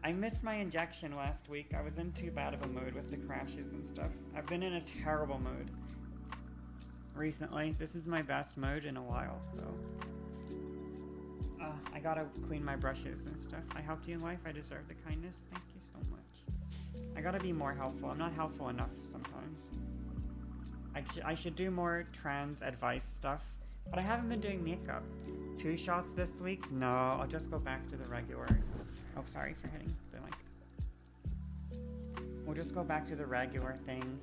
I missed my injection last week. I was in too bad of a mood with the crashes and stuff. I've been in a terrible mood recently. This is my best mood in a while, so... I gotta clean my brushes and stuff. I helped you in life. I deserve the kindness. Thank you so much. I gotta be more helpful. I'm not helpful enough sometimes. I should do more trans advice stuff, but I haven't been doing makeup. 2 shots this week? No, I'll just go back to the regular. Oh, sorry for hitting the mic. We'll just go back to the regular thing.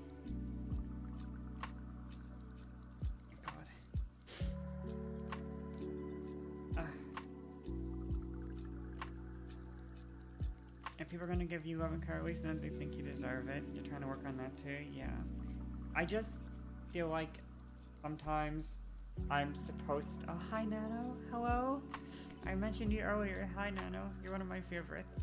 If people are gonna give you love and care, at least then they think you deserve it. You're trying to work on that too? Yeah. I just feel like sometimes I'm supposed to... Oh, hi, Nano. Hello? I mentioned you earlier. Hi, Nano. You're one of my favorites.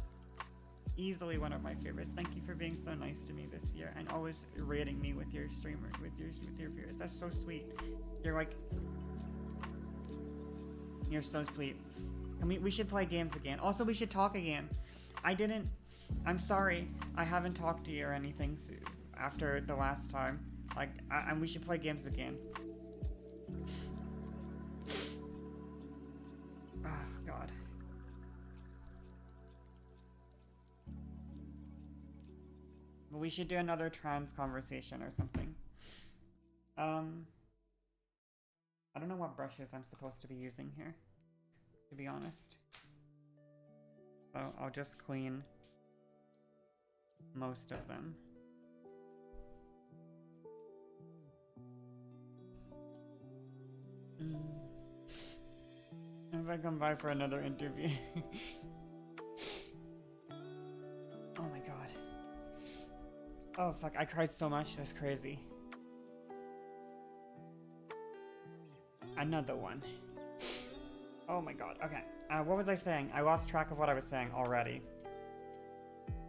Easily one of my favorites. Thank you for being so nice to me this year and always rating me with your streamer, with your viewers. That's so sweet. You're like... You're so sweet. We should play games again. Also, we should talk again. I'm sorry, I haven't talked to you or anything after the last time. Like, and we should play games again. Oh, God. But we should do another trans conversation or something. I don't know what brushes I'm supposed to be using here, to be honest. So I'll just clean most of them. If I come by for another interview. Oh my god. Oh fuck, I cried so much, that's crazy. Another one. Oh my god, okay. What was I saying? I lost track of what I was saying already.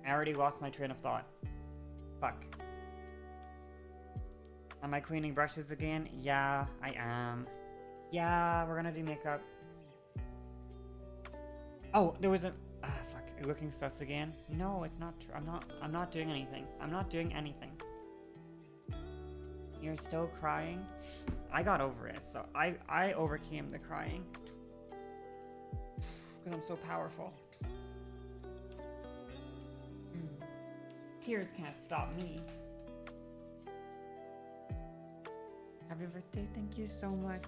I already lost my train of thought. Fuck. Am I cleaning brushes again? Yeah, I am. Yeah, we're gonna do makeup. Oh, there was a... fuck. Looking sus again? No, it's not true. I'm not doing anything. I'm not doing anything. You're still crying? I got over it, so I overcame the crying. Because I'm so powerful. Tears can't stop me. Happy birthday, thank you so much.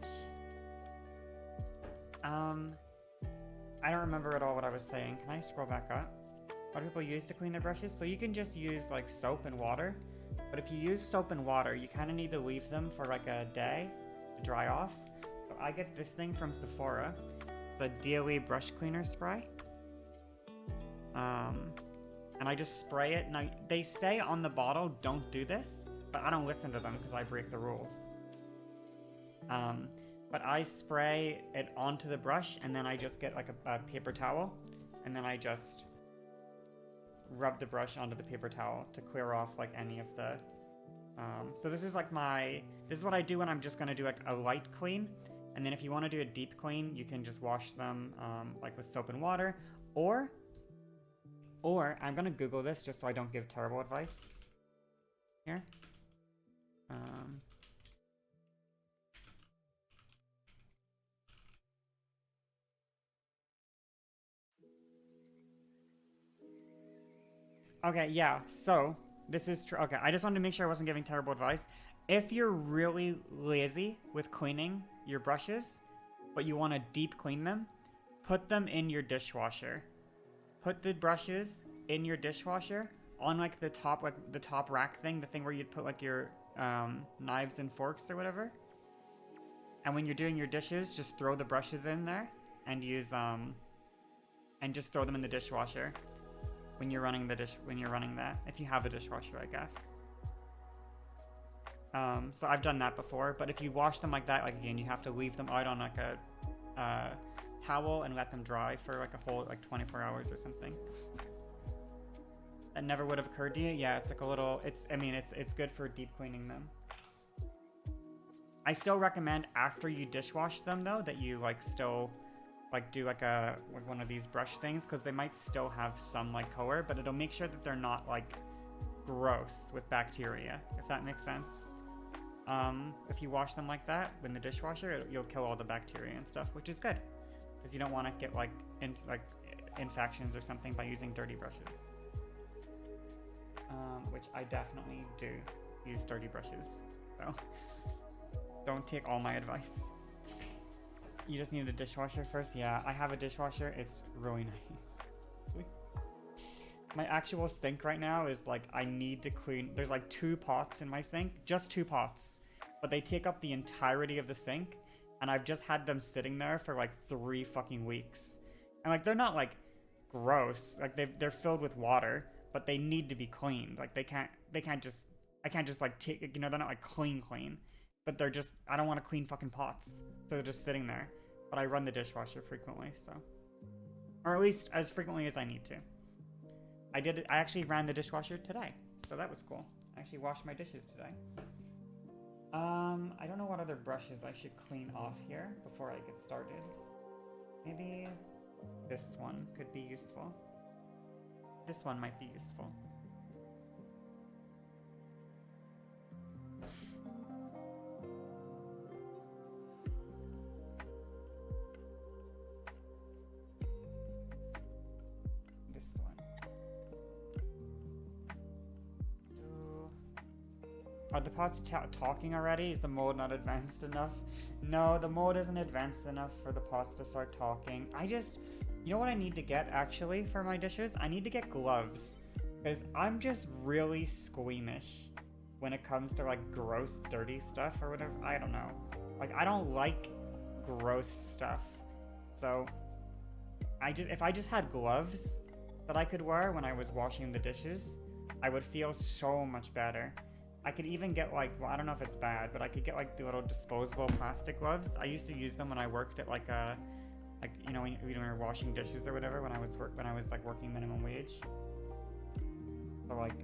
I don't remember at all what I was saying. Can I scroll back up? What do people use to clean their brushes? So you can just use like soap and water. But if you use soap and water, you kind of need to leave them for like a day to dry off. So I get this thing from Sephora. The Daily Brush Cleaner Spray. And I just spray it. Now, they say on the bottle, don't do this, but I don't listen to them because I break the rules. But I spray it onto the brush, and then I just get like a paper towel, and then I just rub the brush onto the paper towel to clear off like any of the... So this is like this is what I do when I'm just gonna do like a light clean. And then if you want to do a deep clean, you can just wash them like with soap and water. Or I'm going to Google this just so I don't give terrible advice. Here. Okay, yeah, so this is true. Okay, I just wanted to make sure I wasn't giving terrible advice. If you're really lazy with cleaning your brushes, but you want to deep clean them, put them in your dishwasher. Put the brushes in your dishwasher on like the top rack thing, the thing where you'd put like your knives and forks or whatever. And when you're doing your dishes, just throw the brushes in there and use and just throw them in the dishwasher when you're running that. If you have a dishwasher, I guess. So I've done that before, but if you wash them like that, like again, you have to leave them out on like a towel and let them dry for like a whole like 24 hours or something. That never would have occurred to you? Yeah, it's like a little, it's good for deep cleaning them. I still recommend after you dishwash them though, that you like still like do like one of these brush things, because they might still have some like color, but it'll make sure that they're not like gross with bacteria, if that makes sense. If you wash them like that in the dishwasher, you'll kill all the bacteria and stuff, which is good, because you don't want to get like infections or something by using dirty brushes. Which I definitely do use dirty brushes, so don't take all my advice. You just need a dishwasher first? Yeah, I have a dishwasher. It's really nice. My actual sink right now is like, I need to clean. There's like 2 pots in my sink, just 2 pots, but they take up the entirety of the sink, and I've just had them sitting there for like 3 fucking weeks. And like, they're not like gross, like they're filled with water, but they need to be cleaned. Like I can't just like take, you know, they're not like clean, but they're just, I don't want to clean fucking pots. So they're just sitting there. But I run the dishwasher frequently, so. Or at least as frequently as I need to. I actually ran the dishwasher today, so that was cool. I actually washed my dishes today. I don't know what other brushes I should clean off here before I get started. Maybe this one could be useful. This one might be useful. This one. Are the pots talking already? Is the mode not advanced enough? No, the mode isn't advanced enough for the pots to start talking. You know what I need to get actually for my dishes? I need to get gloves. Because I'm just really squeamish when it comes to like gross, dirty stuff or whatever. I don't know. Like, I don't like gross stuff. So, if I just had gloves that I could wear when I was washing the dishes, I would feel so much better. I could even get like, well, I don't know if it's bad, but I could get like the little disposable plastic gloves. I used to use them when I worked at like a, you know, when you're washing dishes or whatever, when I was like working minimum wage. So like,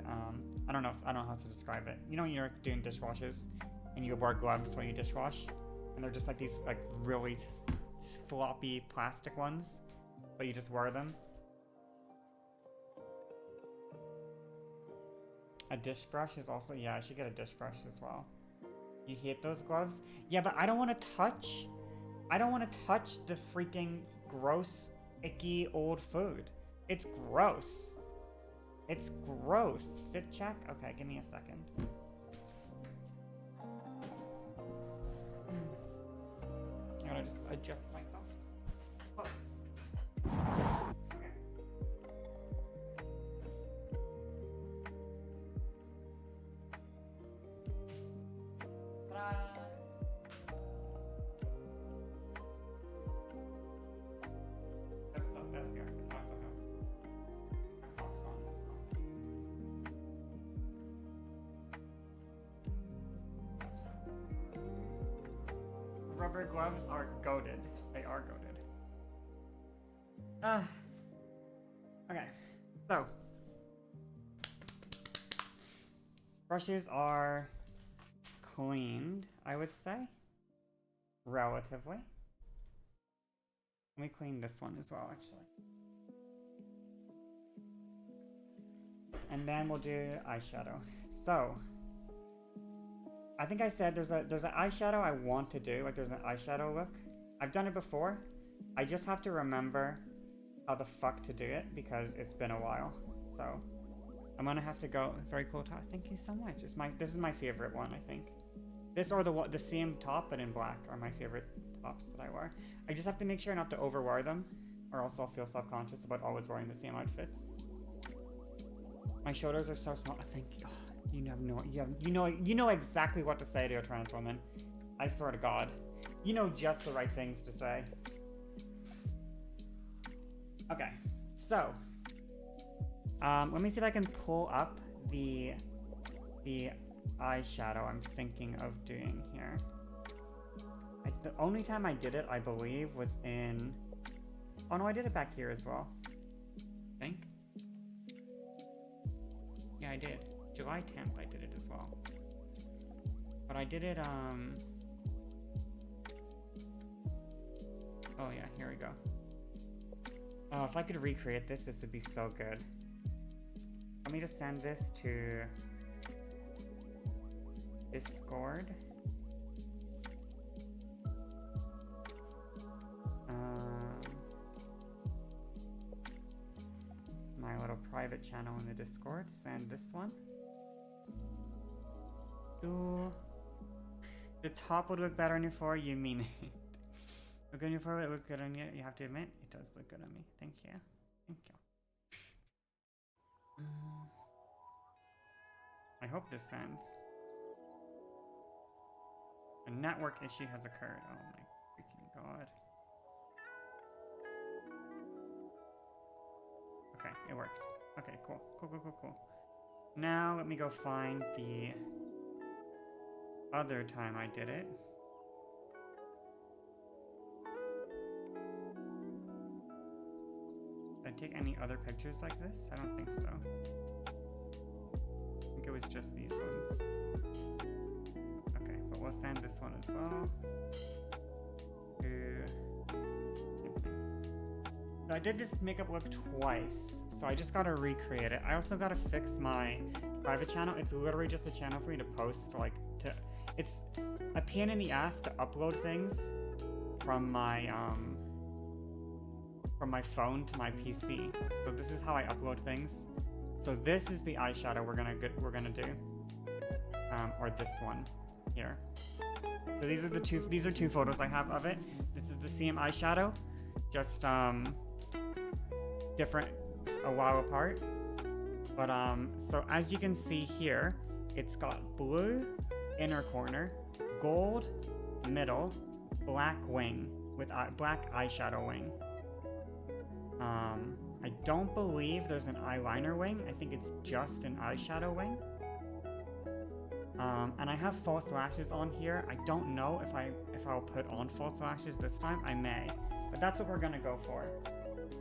I don't know how to describe it. You know when you're doing dishwashes and you wear gloves when you dishwash, and they're just like these like really floppy plastic ones, but you just wear them. A dish brush is also, yeah, I should get a dish brush as well. You hate those gloves? Yeah, but I don't want to touch the freaking gross, icky old food. It's gross. It's gross. Fit check? Okay, give me a second. I gotta just adjust myself. Oh. Okay. Ta-da! That's good. That's okay. Rubber gloves are goated. They are goated. Okay. So, brushes are cleaned, I would say. Relatively. Let me clean this one as well, actually. And then we'll do eyeshadow. So, I think I said there's an eyeshadow I want to do, like there's an eyeshadow look. I've done it before. I just have to remember how the fuck to do it because it's been a while. So, I'm gonna have to go. Very cool top. Thank you so much. This is my favorite one, I think. This or the same top but in black are my favorite tops that I wear. I just have to make sure not to overwear them, or else I'll feel self-conscious about always wearing the same outfits. My shoulders are so small. Thank you. Oh, you know exactly what to say to a trans woman. I swear to God, you know just the right things to say. Okay, so let me see if I can pull up the eyeshadow I'm thinking of doing here. The only time I did it, I believe, was in... Oh no, I did it back here as well. I think. Yeah, I did. July 10th I did it as well. But I did it, Oh yeah, here we go. Oh, if I could recreate this, this would be so good. Let me just send this to Discord. My little private channel in the Discord. Send this one. Ooh. The top would look better on your floor, you mean it. Look on your floor, it look good on you. You have to admit, it does look good on me. Thank you. Thank you. I hope this sends. A network issue has occurred. Oh my freaking god. Okay, it worked. Okay, cool. Cool. Now let me go find the other time I did it. Did I take any other pictures like this? I don't think so. I think it was just these ones. Okay, but we'll send this one as well. I did this makeup look twice, so I just gotta recreate it. I also gotta fix my private channel. It's literally just a channel for me to post, like, it's a pain in the ass to upload things from my phone to my PC. So this is how I upload things. So this is the eyeshadow we're gonna do, or this one here. So these are two photos I have of it. This is the same eyeshadow, just different, a while apart. But so as you can see here, it's got blue inner corner, gold middle, black wing with black eyeshadow wing. I don't believe there's an eyeliner wing. I think it's just an eyeshadow wing. And I have false lashes on here. I don't know if I'll put on false lashes this time. I may, but that's what we're gonna go for.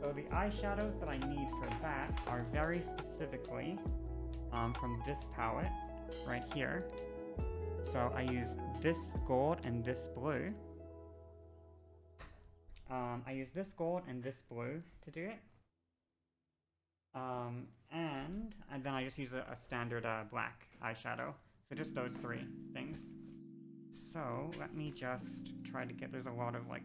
So the eyeshadows that I need for that are very specifically from this palette right here. So I use this gold and this blue. I use this gold and this blue to do it. And then I just use a standard black eyeshadow. So just those three things. So let me just try to get, there's a lot of like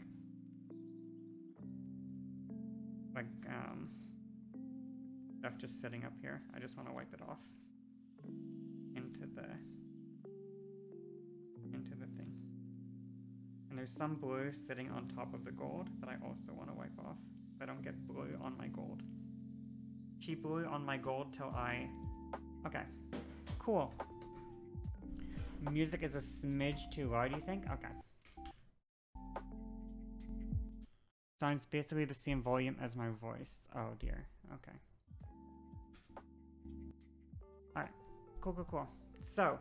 stuff just sitting up here. I just want to wipe it off into the thing. And there's some blue sitting on top of the gold that I also want to wipe off. I don't get blue on my gold. Cheap blue on my gold till I... Okay, cool. Music is a smidge too loud, you think? Okay. Sounds basically the same volume as my voice. Oh dear. Okay. Alright. Cool. So.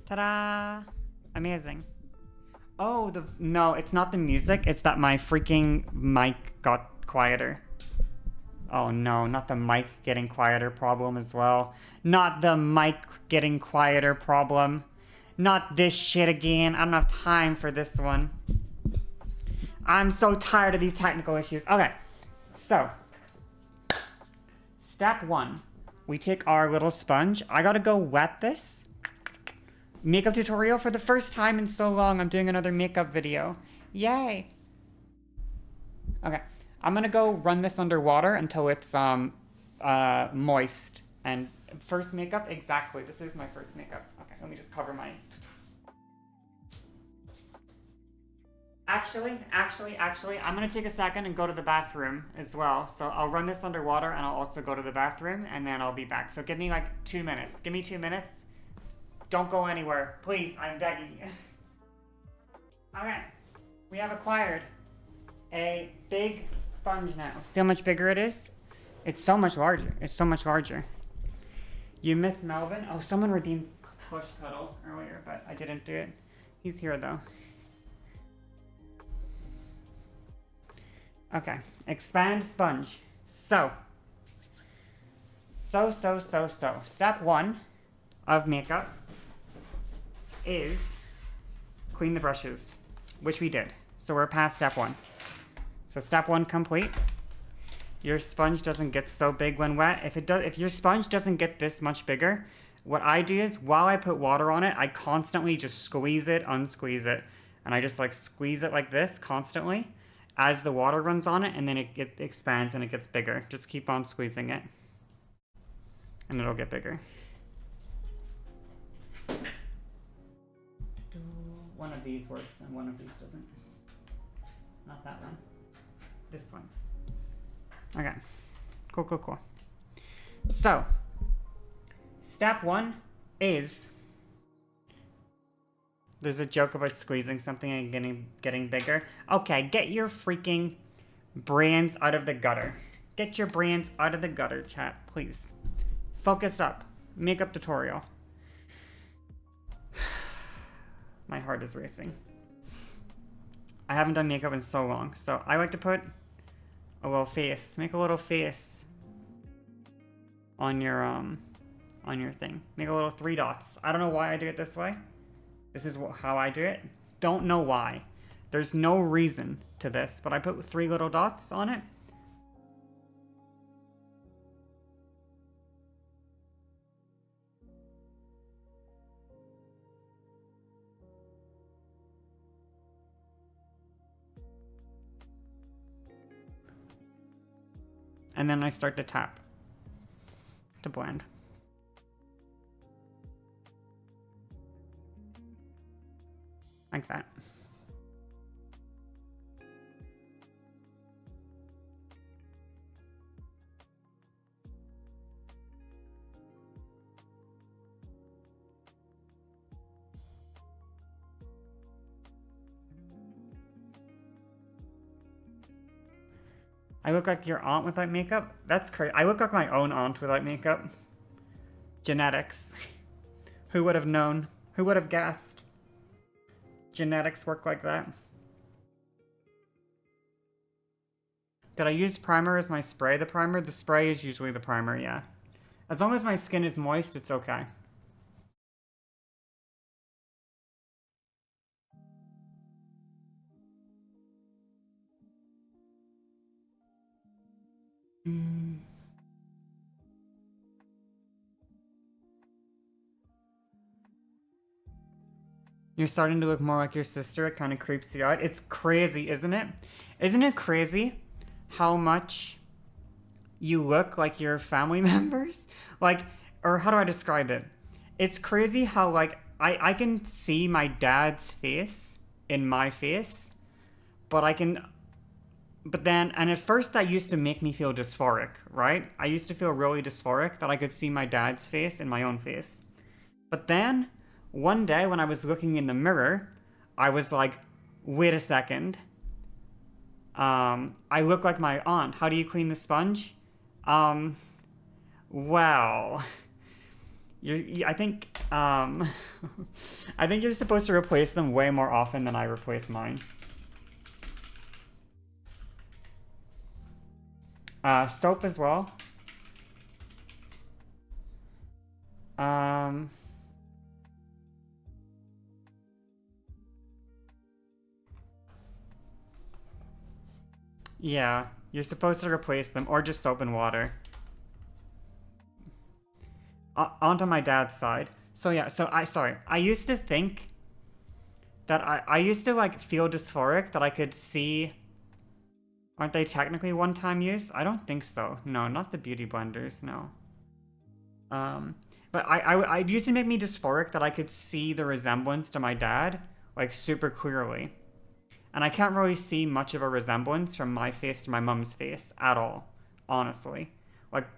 Ta-da! Amazing. Oh, no, it's not the music. It's that my freaking mic got quieter. Oh no, not the mic getting quieter problem as well. Not the mic getting quieter problem. Not this shit again. I don't have time for this one. I'm so tired of these technical issues. Okay, so. Step 1. We take our little sponge. I gotta go wet this. Makeup tutorial for the first time in so long. I'm doing another makeup video. Yay. Okay. I'm gonna go run this underwater until it's moist. And first makeup, exactly. This is my first makeup. Okay, let me just cover my... Actually, I'm gonna take a second and go to the bathroom as well. So I'll run this underwater and I'll also go to the bathroom and then I'll be back. So give me like 2 minutes. Give me 2 minutes. Don't go anywhere. Please, I'm begging you. Okay, we have acquired a big sponge now. See how much bigger it is? It's so much larger. It's so much larger. You miss Melvin? Oh, someone redeemed Push Cuddle earlier, but I didn't do it. He's here though. Okay, expand sponge. So. Step 1 of makeup is clean the brushes. which we did. So we're past step 1. So step 1 complete. Your sponge doesn't get so big when wet. If your sponge doesn't get this much bigger, what I do is while I put water on it, I constantly just squeeze it, unsqueeze it. And I just like squeeze it like this constantly as the water runs on it, and then it expands and it gets bigger. Just keep on squeezing it and it'll get bigger. One of these works and one of these doesn't. Not that one. This one. Okay. Cool. So, step 1 is, there's a joke about squeezing something and getting bigger. Okay, get your freaking brains out of the gutter. Get your brains out of the gutter, chat, please. Focus up. Makeup tutorial. My heart is racing. I haven't done makeup in so long, so I like to put a little face. Make a little face on your thing. Make a little 3 dots. I don't know why I do it this way. This is how I do it. Don't know why. There's no reason to this, but I put 3 little dots on it. And then I start to tap to blend. Like that. I look like your aunt without makeup? That's crazy. I look like my own aunt without makeup. Genetics. Who would have known? Who would have guessed? Genetics work like that. Did I use primer as my spray? The primer? The spray is usually the primer, yeah. As long as my skin is moist, it's okay. You're starting to look more like your sister. It kind of creeps you out. It's crazy, isn't it? Isn't it crazy how much you look like your family members? Like, or how do I describe it? It's crazy how, like, I can see my dad's face in my face, but then, and at first that used to make me feel dysphoric, right? I used to feel really dysphoric that I could see my dad's face in my own face. But then, one day when I was looking in the mirror, I was like, wait a second. I look like my aunt. How do you clean the sponge? Well, I think you're supposed to replace them way more often than I replace mine. Soap as well. Yeah, you're supposed to replace them, or just soap and water. Onto my dad's side. So yeah, I used to think that I used to like feel dysphoric that I could see. Aren't they technically one-time use? I don't think so. No, not the beauty blenders, no. But I used to make me dysphoric that I could see the resemblance to my dad, like, super clearly. And I can't really see much of a resemblance from my face to my mom's face at all, honestly. Like,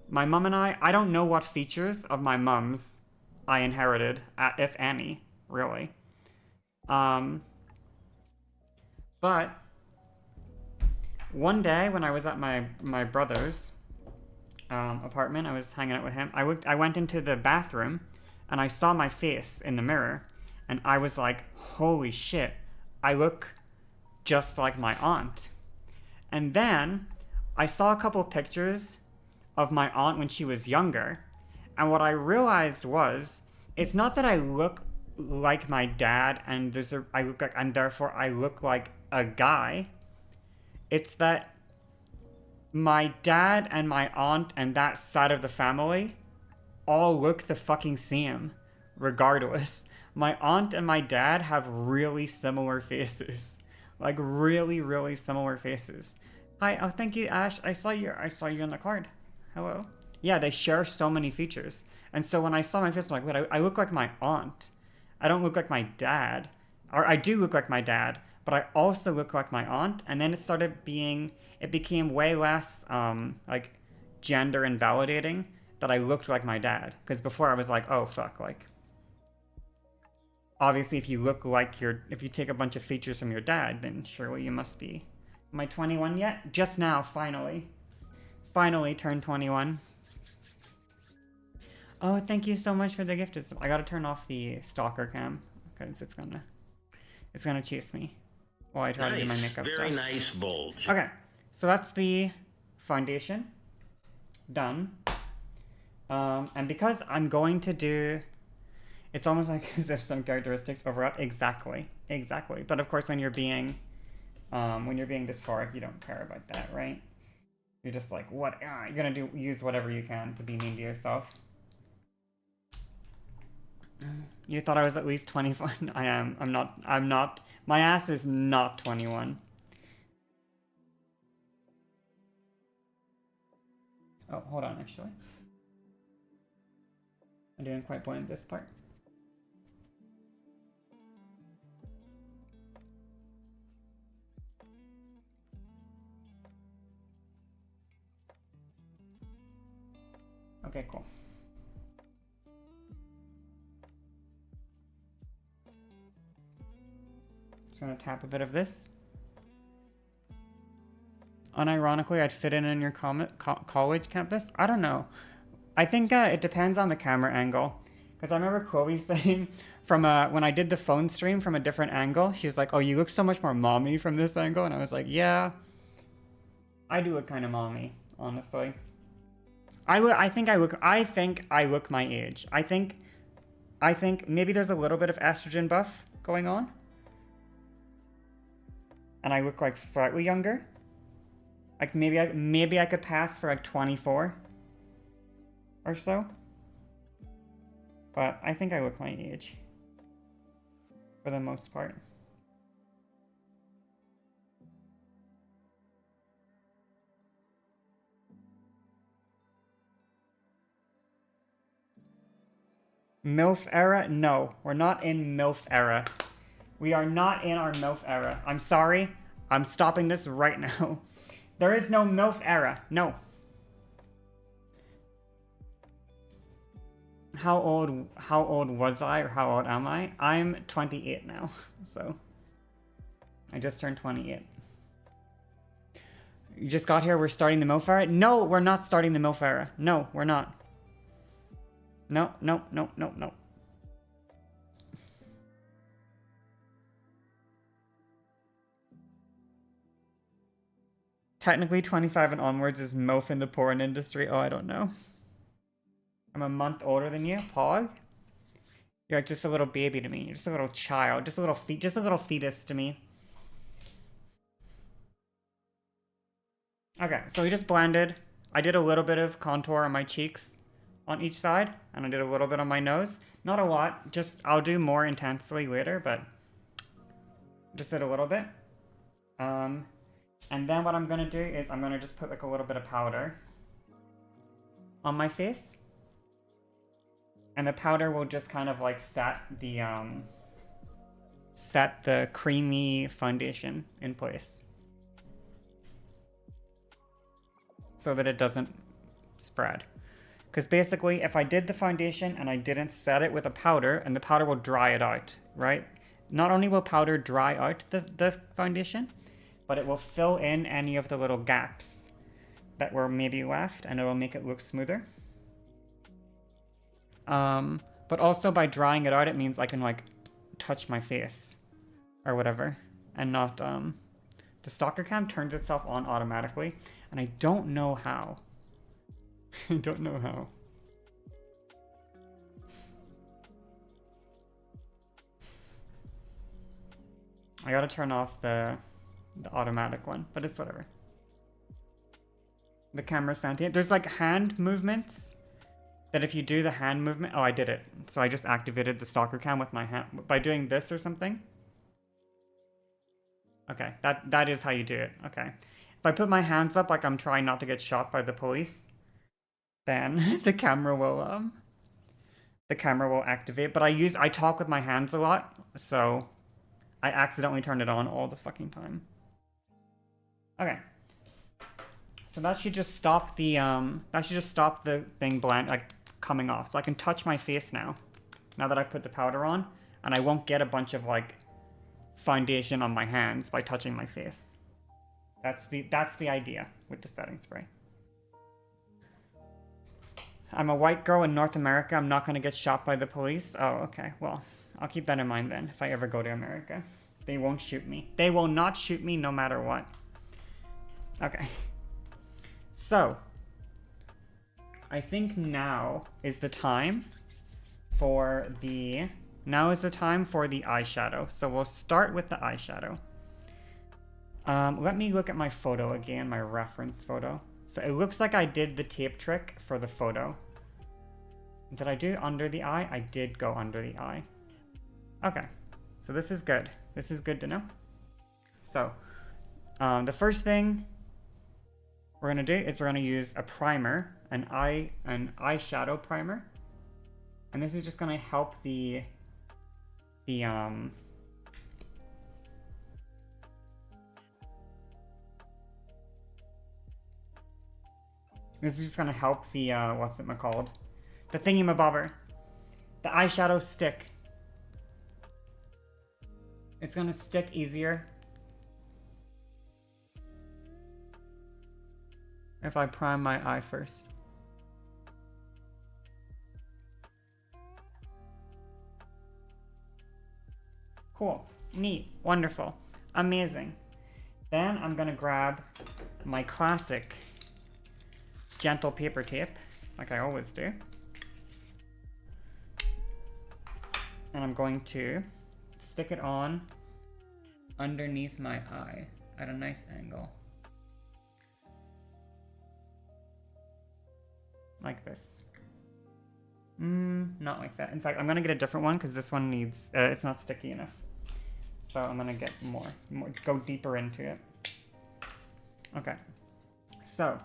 my mom and I don't know what features of my mom's I inherited, if any, really. But one day when I was at my brother's apartment, I was hanging out with him. I went into the bathroom and I saw my face in the mirror, and I was like, holy shit, I look just like my aunt. And then I saw a couple pictures of my aunt when she was younger, and what I realized was, it's not that I look like my dad and I look like, and therefore I look like a guy. It's that my dad and my aunt and that side of the family all look the fucking same, regardless. My aunt and my dad have really similar faces. Like really, really similar faces. Hi, oh thank you, Ash. I saw you on the card. Hello. Yeah, they share so many features. And so when I saw my face, I'm like, wait, I look like my aunt. I don't look like my dad. Or I do look like my dad, but I also look like my aunt. And then it became way less like gender invalidating that I looked like my dad. Because before I was like, oh fuck, like obviously if you take a bunch of features from your dad, then surely you must be. Am I 21 yet? Just now, finally. Finally turned 21. Oh, thank you so much for the gift. I gotta turn off the stalker cam because it's gonna chase me while I try to do my makeup Very stuff. nice bulge. Okay, so that's the foundation done. And because I'm going to do, it's almost like as if some characteristics overlap. Exactly. But of course, when you're being dysphoric, you don't care about that, right? You're just like, what? You're gonna use whatever you can to be mean to yourself. You thought I was at least 21. I am. I'm not. My ass is not 21. Oh, hold on, actually. I didn't quite blend this part. Okay, cool. Just gonna tap a bit of this. Unironically, I'd fit in your college campus. I don't know. I think it depends on the camera angle. Because I remember Chloe saying from when I did the phone stream from a different angle, she was like, "Oh, you look so much more mommy from this angle," and I was like, "Yeah, I do look kind of mommy, honestly." I think I look my age. I think maybe there's a little bit of estrogen buff going on, and I look like slightly younger. Like maybe I could pass for like 24 or so. But I think I look my age for the most part. MILF era? No, we're not in MILF era. We are not in our MILF era. I'm sorry. I'm stopping this right now. There is no MILF era. No. How old was I, or how old am I? I'm 28 now, so I just turned 28. You just got here, we're starting the MILF era? No, we're not starting the MILF era. No, we're not. No. Technically 25 and onwards is MILF in the porn industry. Oh, I don't know. I'm a month older than you, Pog. You're like just a little baby to me. You're just a little child. Just a little fetus to me. Okay, so we just blended. I did a little bit of contour on my cheeks on each side, and I did a little bit on my nose. Not a lot, just I'll do more intensely later, but just did a little bit. And then what I'm gonna do is I'm gonna just put like a little bit of powder on my face. And the powder will just kind of like set the creamy foundation in place. So that it doesn't spread. Because basically, if I did the foundation and I didn't set it with a powder, and the powder will dry it out, right? Not only will powder dry out the foundation, but it will fill in any of the little gaps that were maybe left, and it will make it look smoother. But also by drying it out, it means I can like touch my face or whatever, and not, the stalker cam turns itself on automatically, and I don't know how. I don't know how. I gotta turn off the automatic one, but it's whatever. The camera sentient. There's like hand movements that if you do the hand movement, oh, I did it. So I just activated the stalker cam with my hand by doing this or something. Okay, that is how you do it. Okay. If I put my hands up like I'm trying not to get shot by the police, then the camera will activate. But I talk with my hands a lot, so I accidentally turn it on all the fucking time. Okay. So that should just stop the thing coming off. So I can touch my face now that I put the powder on, and I won't get a bunch of like foundation on my hands by touching my face. That's the idea with the setting spray. I'm a white girl in North America. I'm not going to get shot by the police. Oh, okay. Well, I'll keep that in mind then if I ever go to America. They won't shoot me. They will not shoot me no matter what. Okay. So, I think now is the time for the eyeshadow. So we'll start with the eyeshadow. Let me look at my photo again, my reference photo. So it looks like I did the tape trick for the photo. Did I do under the eye? I did go under the eye. Okay, so this is good. This is good to know. So, the first thing we're gonna do is we're gonna use a primer, an eyeshadow primer, and this is just gonna help this is just gonna help the what's it called? The thingy-mabobber. The eyeshadow stick. It's gonna stick easier if I prime my eye first. Cool. Neat. Wonderful. Amazing. Then I'm gonna grab my classic gentle paper tape, like I always do. And I'm going to stick it on underneath my eye at a nice angle. Like this. Not like that. In fact, I'm gonna get a different one because this one needs, it's not sticky enough. So I'm gonna get more, go deeper into it. Okay. So.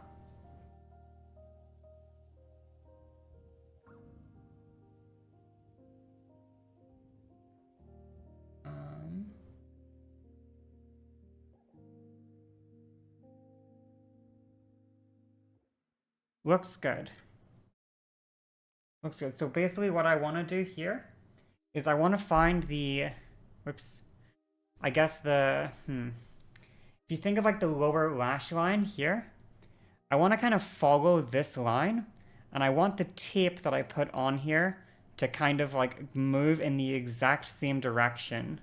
Looks good. Looks good. So basically what I want to do here is I want to find the, whoops, I guess the, if you think of like the lower lash line here, I want to kind of follow this line, and I want the tape that I put on here to kind of like move in the exact same direction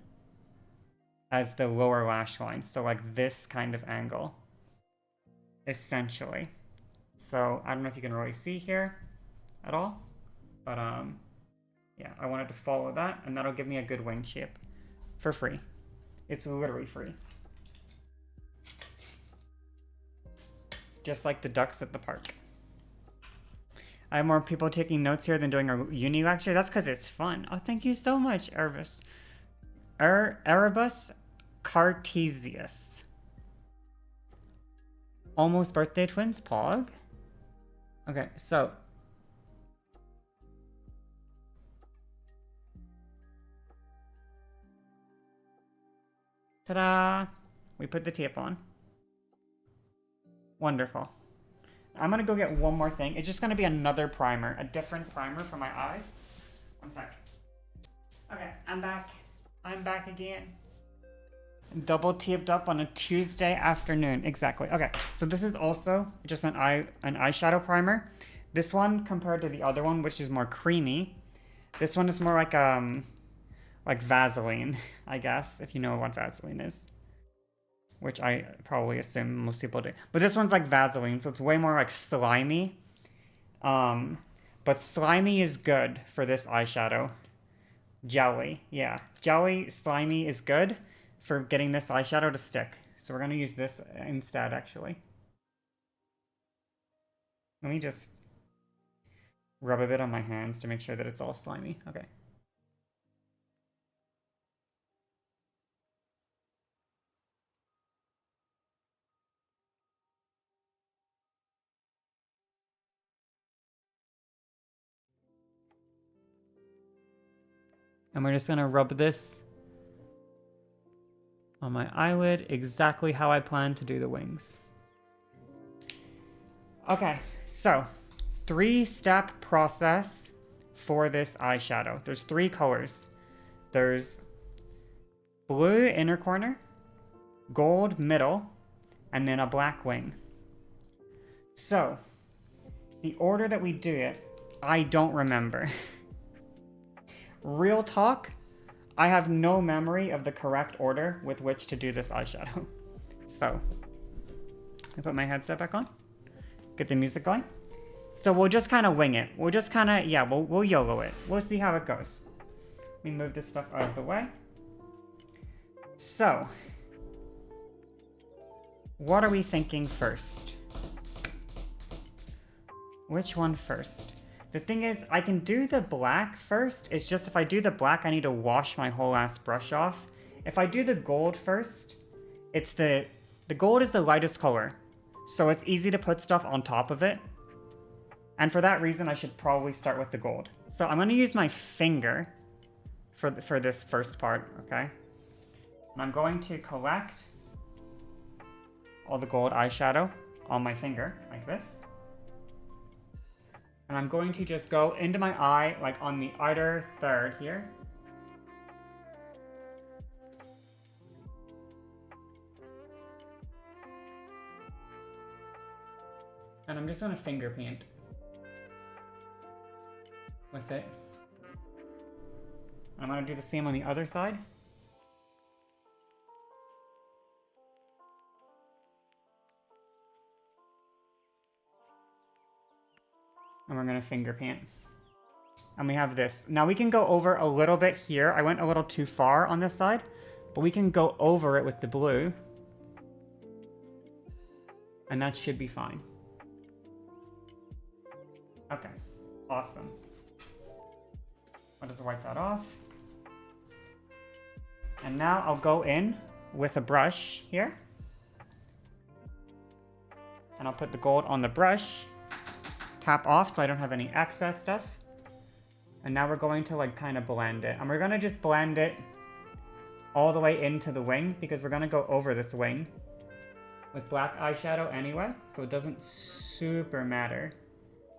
as the lower lash line. So like this kind of angle, essentially. So I don't know if you can really see here at all, but yeah, I wanted to follow that, and that'll give me a good wing shape for free. It's literally free. Just like the ducks at the park. I have more people taking notes here than doing a uni lecture. That's because it's fun. Oh, thank you so much, Erebus. Erebus Cartesius. Almost birthday twins, Pog. Okay, so. Ta-da! We put the tape on. Wonderful. I'm gonna go get one more thing. It's just gonna be another primer, a different primer for my eyes. One sec. Okay, I'm back. I'm back again. Double taped up on a Tuesday afternoon. Exactly. Okay, so this is also just an eyeshadow primer. This one, compared to the other one, which is more creamy, this one is more like Vaseline, I guess, if you know what Vaseline is. Which I probably assume most people do. But this one's like Vaseline, so it's way more like slimy. But slimy is good for this eyeshadow. Jelly, yeah. Jelly, slimy is good for getting this eyeshadow to stick. So we're gonna use this instead, actually. Let me just rub a bit on my hands to make sure that it's all slimy. Okay. And we're just gonna rub this on my eyelid exactly how I plan to do the wings. Okay, so 3-step process for this eyeshadow. There's 3 colors. There's blue inner corner, gold middle, and then a black wing. So, the order that we do it, I don't remember. Real talk, I have no memory of the correct order with which to do this eyeshadow. So, I put my headset back on, get the music going. So we'll just kind of wing it. We'll just kind of, yeah, we'll YOLO it. We'll see how it goes. Let me move this stuff out of the way. So, what are we thinking first? Which one first? The thing is, I can do the black first. It's just if I do the black, I need to wash my whole ass brush off. If I do the gold first, it's the gold is the lightest color. So it's easy to put stuff on top of it. And for that reason, I should probably start with the gold. So I'm going to use my finger for this first part, okay? And I'm going to collect all the gold eyeshadow on my finger, like this. And I'm going to just go into my eye, like on the outer third here. And I'm just going to finger paint with it. I'm going to do the same on the other side. And we're going to finger paint. And we have this. Now we can go over a little bit here. I went a little too far on this side, but we can go over it with the blue. And that should be fine. Okay, awesome. I'll just wipe that off. And now I'll go in with a brush here. And I'll put the gold on the brush. Tap off so I don't have any excess stuff. And now we're going to like kind of blend it. And we're going to just blend it all the way into the wing because we're going to go over this wing with black eyeshadow anyway. So it doesn't super matter.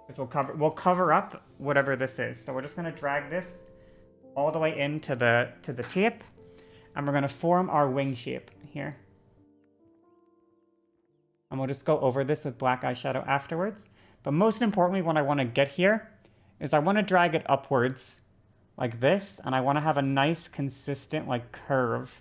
Because we'll cover up whatever this is. So we're just going to drag this all the way into the tip. And we're going to form our wing shape here. And we'll just go over this with black eyeshadow afterwards. But most importantly, what I want to get here is I want to drag it upwards like this. And I want to have a nice consistent like curve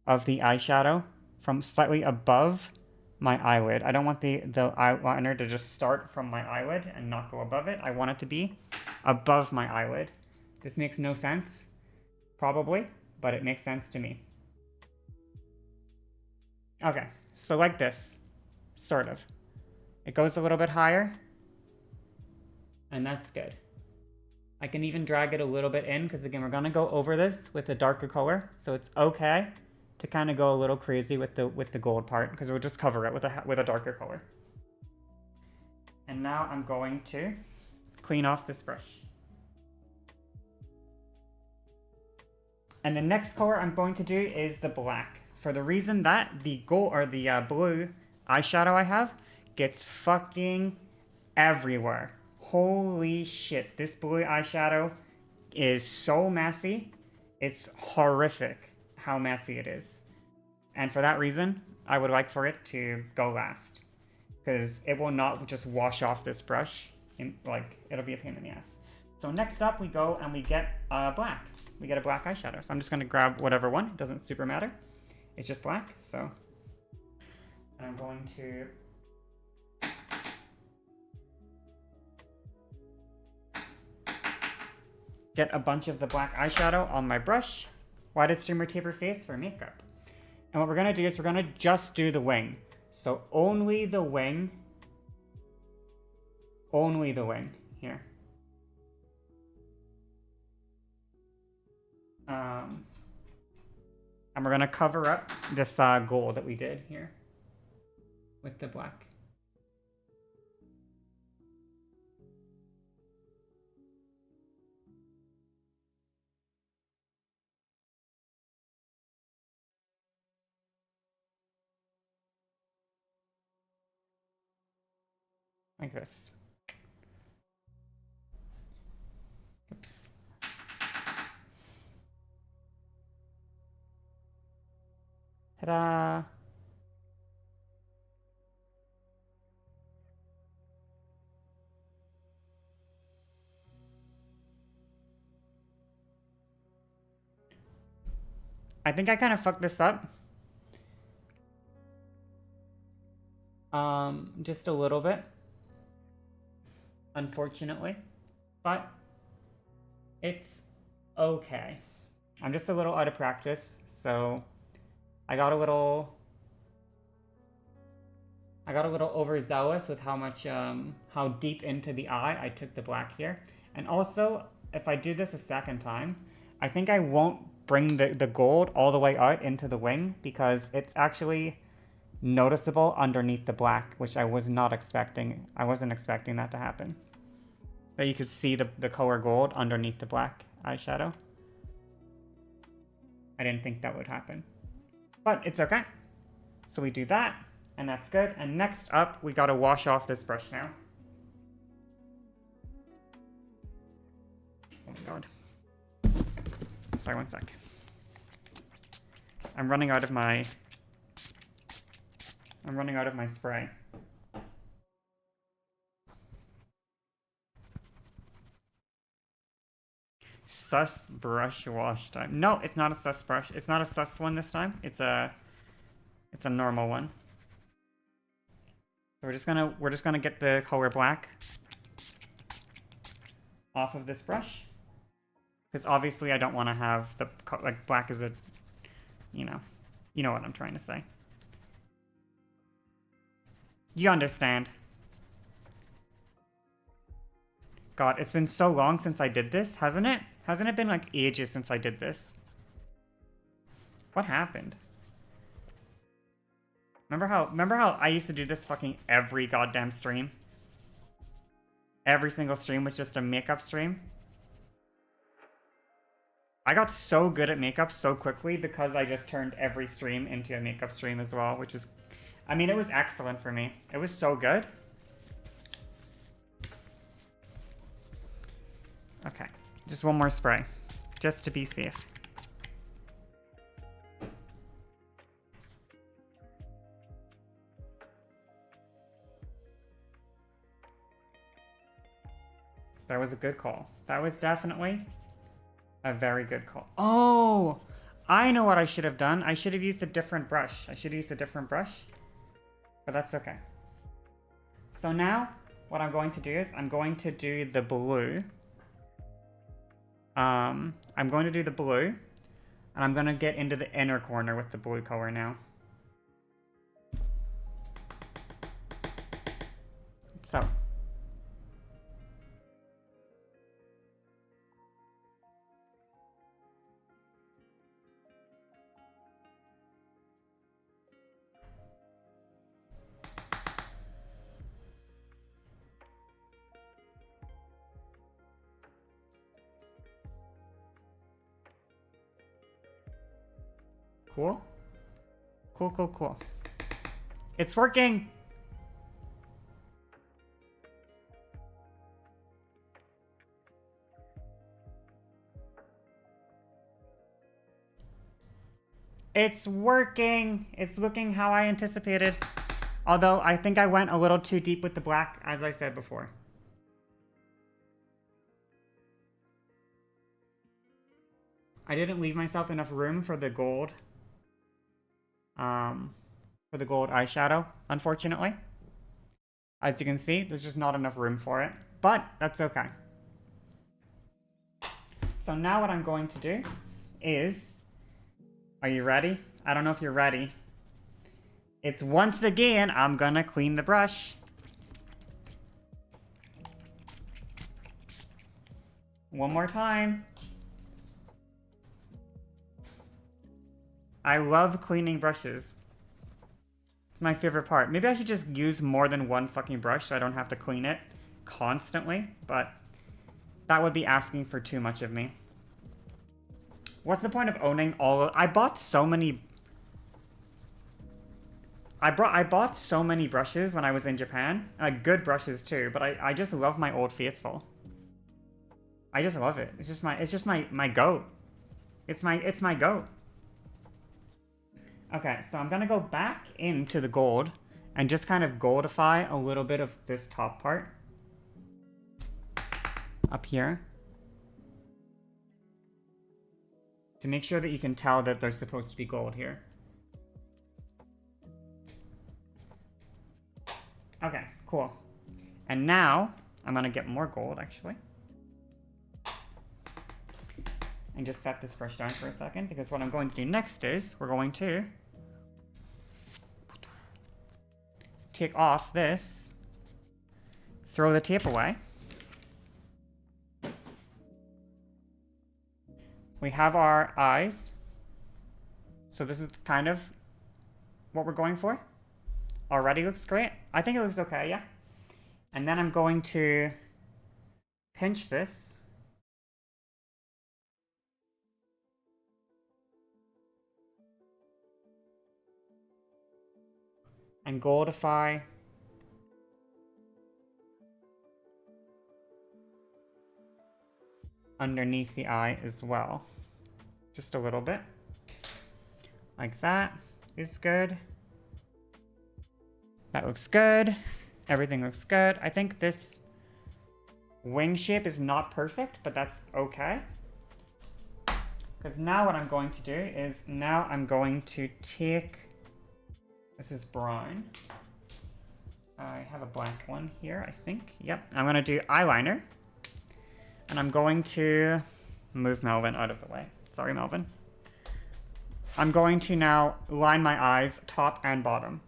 of the eyeshadow from slightly above my eyelid. I don't want the eyeliner to just start from my eyelid and not go above it. I want it to be above my eyelid. This makes no sense, probably, but it makes sense to me. Okay, so like this, sort of. It goes a little bit higher, and that's good. I can even drag it a little bit in, because again, we're gonna go over this with a darker color, so it's okay to kind of go a little crazy with the gold part, because we'll just cover it with a darker color. And now I'm going to clean off this brush. And the next color I'm going to do is the black, for the reason that the gold or the blue eyeshadow I have gets fucking everywhere. Holy shit, this blue eyeshadow is so messy. It's horrific how messy it is. And for that reason, I would like for it to go last, because it will not just wash off this brush. It'll be a pain in the ass. So next up, we go and we get black. We get a black eyeshadow. So I'm just going to grab whatever one. It doesn't super matter. It's just black. So I'm going to get a bunch of the black eyeshadow on my brush. Why did Streamer tape her face? For makeup. And what we're gonna do is we're gonna just do the wing. So only the wing. Only the wing here. And we're gonna cover up this gold that we did here with the black. Like this. Oops. Ta-da! I think I kind of fucked this up. Just a little bit. Unfortunately. But it's okay. I'm just a little out of practice, so I got a little overzealous with how much how deep into the eye I took the black here. And also, if I do this a second time, I think I won't bring the gold all the way out into the wing because it's actually noticeable underneath the black, which I was not expecting. I wasn't expecting that to happen. That you could see the color gold underneath the black eyeshadow. I didn't think that would happen. But it's okay. So we do that, and that's good. And next up, we gotta wash off this brush now. Oh my god. Sorry, one sec. I'm running out of my spray. Sus brush wash time. No, it's not a sus brush. It's not a sus one this time. It's a normal one. So we're just gonna get the color black off of this brush. Because obviously I don't want to have the, like, black is a, you know what I'm trying to say. You understand. God, it's been so long since I did this, hasn't it? Hasn't it been like ages since I did this? What happened? Remember how I used to do this fucking every goddamn stream? Every single stream was just a makeup stream? I got so good at makeup so quickly because I just turned every stream into a makeup stream as well, which is, I mean, it was excellent for me. It was so good. Okay, just one more spray, just to be safe. That was a good call. That was definitely a very good call. Oh, I know what I should have done. I should have used a different brush. But that's okay. So now, what I'm going to do is I'm going to do the blue. I'm going to do the blue, and I'm going to get into the inner corner with the blue color now. So. Cool. Cool. It's working! It's working! It's looking how I anticipated. Although, I think I went a little too deep with the black, as I said before. I didn't leave myself enough room for the gold. For the gold eyeshadow, unfortunately. As you can see, there's just not enough room for it. But, that's okay. So now what I'm going to do is... Are you ready? I don't know if you're ready. It's once again, I'm gonna clean the brush. One more time. I love cleaning brushes. It's my favorite part. Maybe I should just use more than one fucking brush so I don't have to clean it constantly, but that would be asking for too much of me. What's the point of owning all of... I bought so many... I bought so many brushes when I was in Japan. Good brushes too, but I just love my Old Faithful. I just love it. It's just my goat. It's my goat. Okay, so I'm gonna go back into the gold and just kind of goldify a little bit of this top part up here to make sure that you can tell that there's supposed to be gold here. Okay, cool. And now I'm gonna get more gold actually. And just set this brush down for a second, because what I'm going to do next is we're going to take off this, throw the tape away. We have our eyes. So this is kind of what we're going for. Already looks great. I think it looks okay, yeah. And then I'm going to pinch this. And goldify underneath the eye as well. Just a little bit. Like that is good. That looks good. Everything looks good. I think this wing shape is not perfect, but that's okay. Because now what I'm going to do is, now I'm going to take... This is brown. I have a black one here, I think. Yep, I'm gonna do eyeliner. And I'm going to move Melvin out of the way. Sorry, Melvin. I'm going to now line my eyes top and bottom.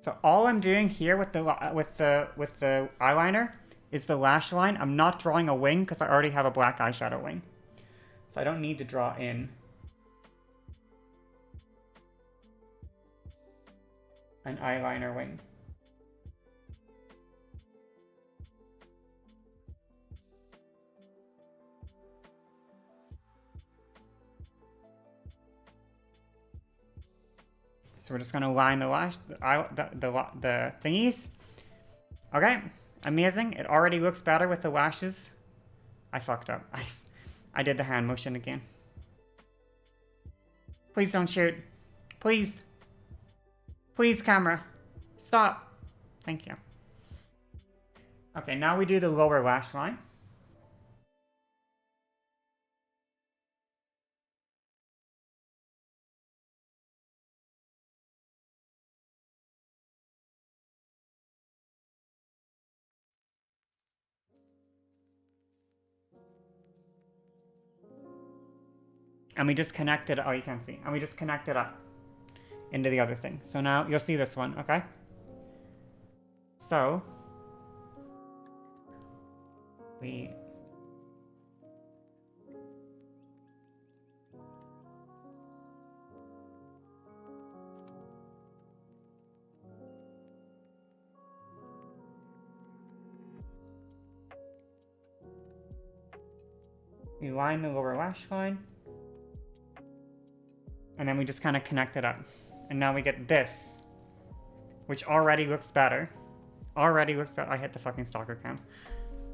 So all I'm doing here with the eyeliner is the lash line. I'm not drawing a wing because I already have a black eyeshadow wing. So I don't need to draw in an eyeliner wing. So we're just gonna line the lash, the thingies. Okay, amazing. It already looks better with the lashes. I fucked up. I did the hand motion again. Please don't shoot. Please. Please, camera. Stop. Thank you. Okay, now we do the lower lash line. And we just connect it, oh, you can't see. And we just connect it up into the other thing. So now you'll see this one, okay? So we line the lower lash line. And then we just kind of connect it up. And now we get this, which already looks better. Already looks better. I hit the fucking stalker cam.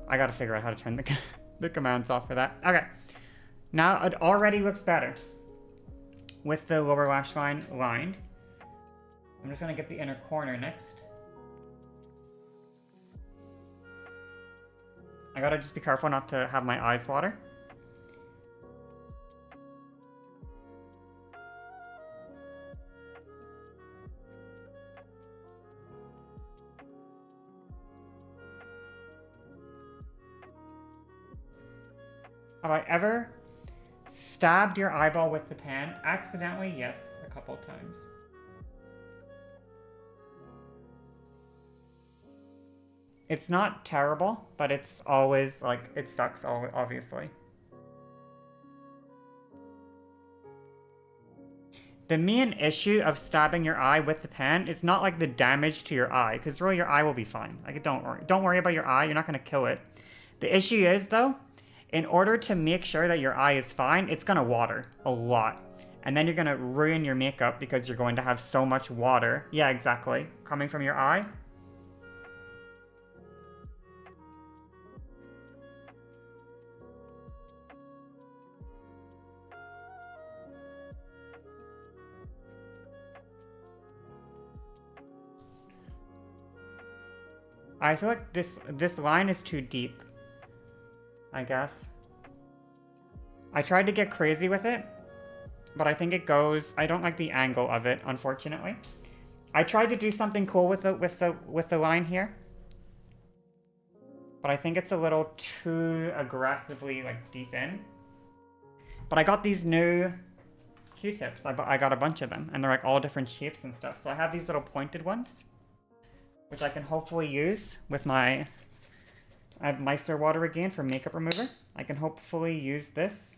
I gotta figure out how to turn the, the commands off for that. Okay. Now it already looks better with the lower lash line lined. I'm just gonna get the inner corner next. I gotta just be careful not to have my eyes water. Have I ever stabbed your eyeball with the pen? Accidentally, yes, a couple times. It's not terrible, but it's always, like, it sucks, obviously. The main issue of stabbing your eye with the pen is not, like, the damage to your eye, because really your eye will be fine. Like, don't worry. Don't worry about your eye, you're not going to kill it. The issue is, though, in order to make sure that your eye is fine, it's going to water a lot. And then you're going to ruin your makeup because you're going to have so much water. Yeah, exactly. Coming from your eye. I feel like this line is too deep. I guess. I tried to get crazy with it, but I think it goes. I don't like the angle of it, unfortunately. I tried to do something cool with the line here, but I think it's a little too aggressively like deep in. But I got these new Q-tips. I got a bunch of them, and they're like all different shapes and stuff. So I have these little pointed ones, which I can hopefully use with my. I have Micellar water again for makeup remover. I can hopefully use this.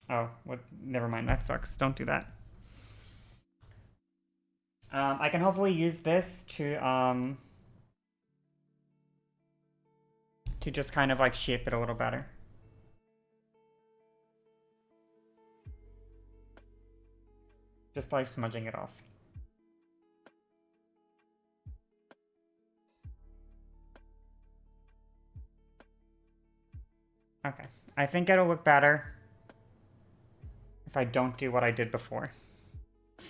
Oh, what? Never mind. That sucks. Don't do that. I can hopefully use this to just kind of like shape it a little better. Just by smudging it off. Okay, I think it'll look better if I don't do what I did before. So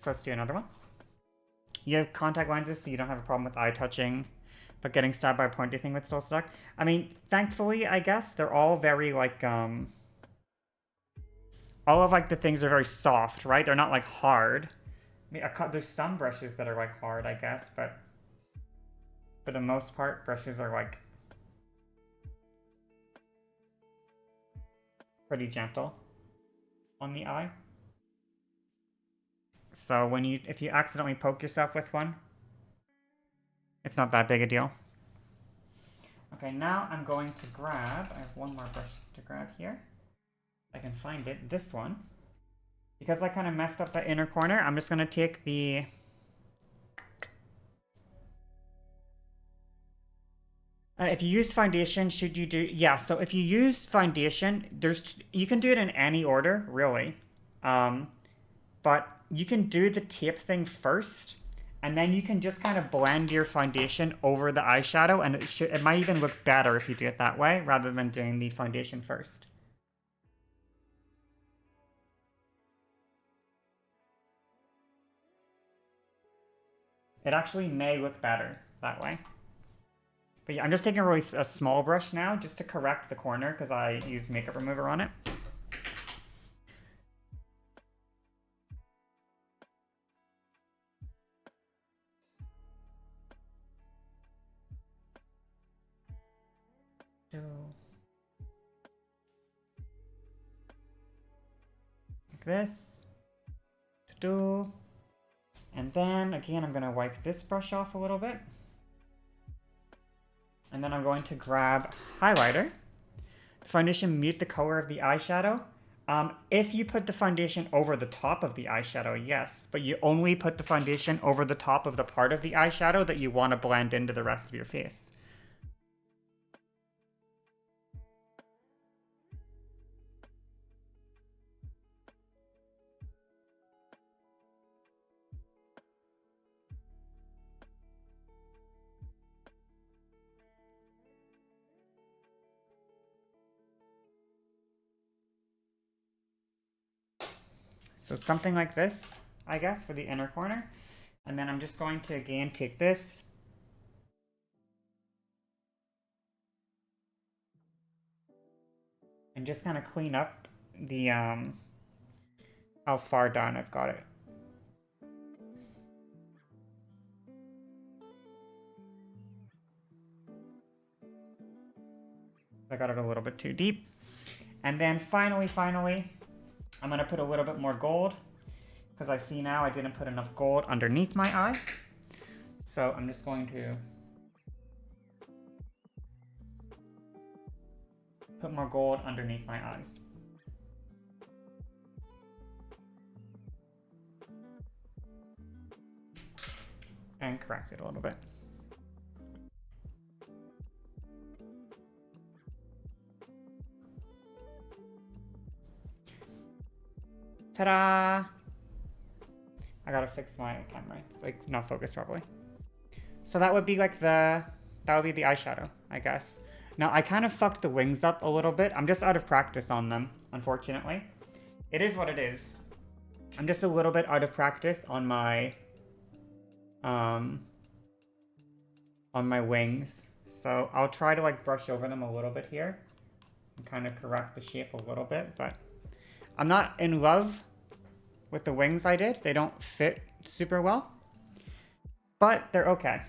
let's do another one. You have contact lenses, so you don't have a problem with eye touching, but getting stabbed by a pointy thing would still suck. I mean, thankfully, I guess, they're all very, like, all of, like, the things are very soft, right? They're not, like, hard. I mean, there's some brushes that are, like, hard, I guess, but for the most part, brushes are, like, pretty gentle on the eye. So if you accidentally poke yourself with one, it's not that big a deal. Okay, now I'm going to grab, I have one more brush to grab here. I can find it, this one. Because I kind of messed up the inner corner, I'm just going to take the... if you use foundation, should you do... Yeah, so if you use foundation, you can do it in any order, really. But you can do the tape thing first, and then you can just kind of blend your foundation over the eyeshadow, and it might even look better if you do it that way, rather than doing the foundation first. It actually may look better that way. But yeah, I'm just taking a small brush now, just to correct the corner, because I used makeup remover on it. Like this. And then, again, I'm going to wipe this brush off a little bit. And then I'm going to grab highlighter. The foundation mute the color of the eyeshadow. If you put the foundation over the top of the eyeshadow, yes. But you only put the foundation over the top of the part of the eyeshadow that you want to blend into the rest of your face. So something like this, I guess, for the inner corner. And then I'm just going to again take this. And just kind of clean up the, how far down I've got it. I got it a little bit too deep. And then finally, I'm gonna put a little bit more gold because I see now I didn't put enough gold underneath my eye. So I'm just going to put more gold underneath my eyes. And correct it a little bit. Ta-da! I gotta fix my camera. It's like not focused properly. So that would be like that would be the eyeshadow, I guess. Now I kind of fucked the wings up a little bit. I'm just out of practice on them, unfortunately. It is what it is. I'm just a little bit out of practice on my wings. So I'll try to like brush over them a little bit here and kind of correct the shape a little bit, but I'm not in love with the wings I did. They don't fit super well, but they're okay.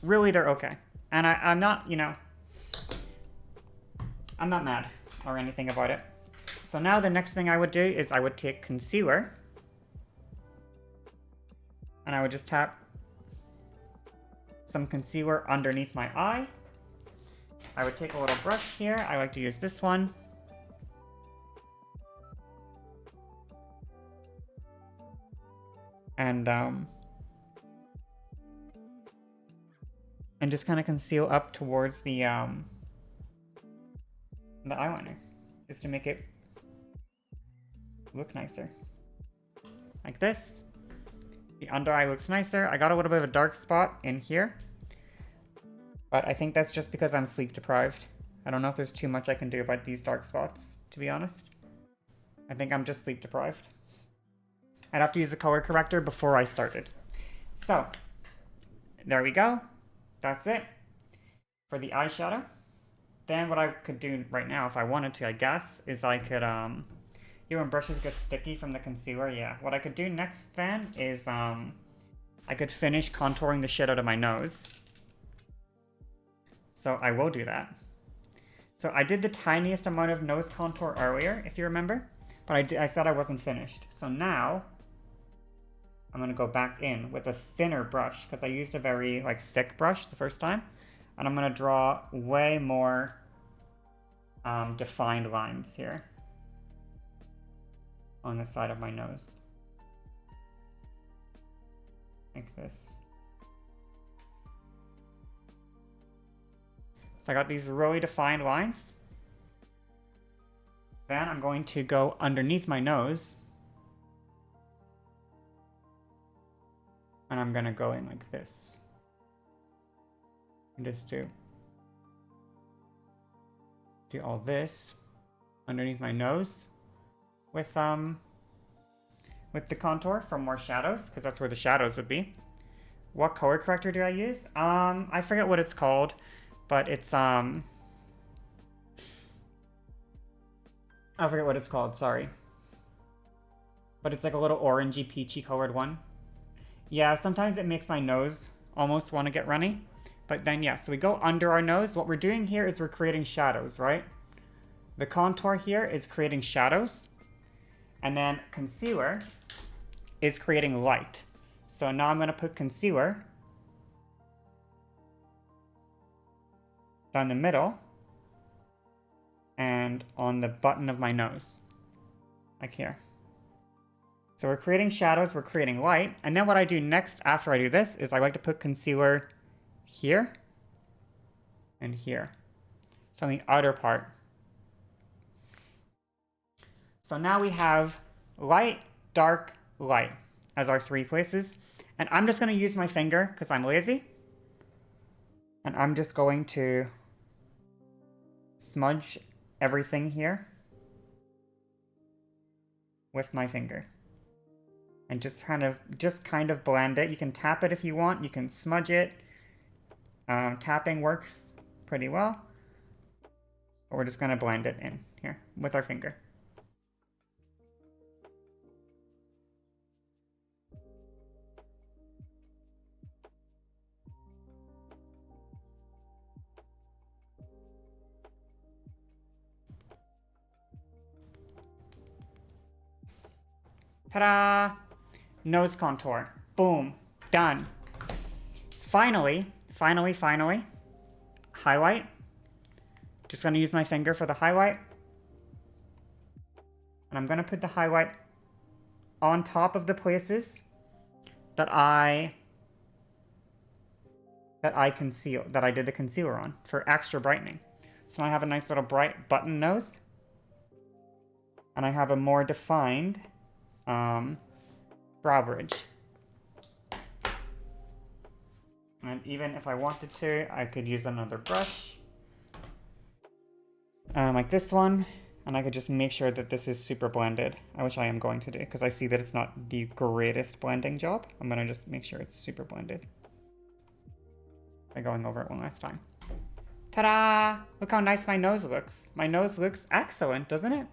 Really, they're okay. And I'm not, you know, I'm not mad or anything about it. So now the next thing I would do is I would take concealer and I would just tap some concealer underneath my eye. I would take a little brush here. I like to use this one. And just kind of conceal up towards the eyeliner, just to make it look nicer. Like this. The under eye looks nicer. I got a little bit of a dark spot in here, but I think that's just because I'm sleep deprived. I don't know if there's too much I can do about these dark spots, to be honest. I think I'm just sleep deprived. I'd have to use a color corrector before I started. So, there we go. That's it for the eyeshadow. Then what I could do right now, if I wanted to, I guess, is I could, when brushes get sticky from the concealer, yeah. What I could do next then is, I could finish contouring the shit out of my nose. So I will do that. So I did the tiniest amount of nose contour earlier, if you remember, but I said I wasn't finished. So now I'm gonna go back in with a thinner brush because I used a very like thick brush the first time, and I'm gonna draw way more defined lines here on the side of my nose, like this. So I got these really defined lines. Then I'm going to go underneath my nose. And I'm gonna go in like this. And just do all this underneath my nose with the contour for more shadows, because that's where the shadows would be. What color corrector do I use? I forget what it's called, but it's I forget what it's called, sorry. But it's like a little orangey peachy colored one. Yeah, sometimes it makes my nose almost want to get runny. But then, yeah, so we go under our nose. What we're doing here is we're creating shadows, right? The contour here is creating shadows. And then concealer is creating light. So now I'm going to put concealer down the middle and on the button of my nose, like here. So we're creating shadows, we're creating light, and then what I do next after I do this is I like to put concealer here and here. So on the outer part. So now we have light, dark, light as our 3 places. And I'm just going to use my finger because I'm lazy. And I'm just going to smudge everything here with my finger. And just kind of blend it. You can tap it if you want. You can smudge it. Tapping works pretty well. But we're just gonna blend it in here with our finger. Ta-da! Nose contour. Boom. Done. Finally, highlight. Just gonna use my finger for the highlight. And I'm gonna put the highlight on top of the places that I did the concealer on for extra brightening. So now I have a nice little bright button nose. And I have a more defined brow bridge. And even if I wanted to, I could use another brush. Like this one. And I could just make sure that this is super blended, which I am going to do, because I see that it's not the greatest blending job. I'm going to just make sure it's super blended by going over it one last time. Ta-da! Look how nice my nose looks. My nose looks excellent, doesn't it?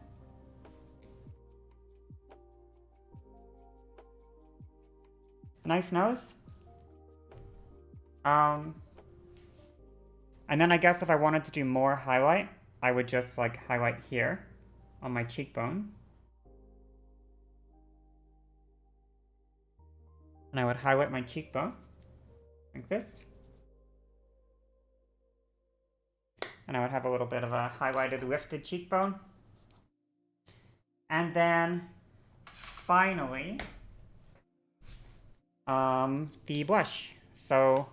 Nice nose. And then I guess if I wanted to do more highlight, I would just like highlight here on my cheekbone. And I would highlight my cheekbone like this. And I would have a little bit of a highlighted lifted cheekbone. And then finally, the blush. So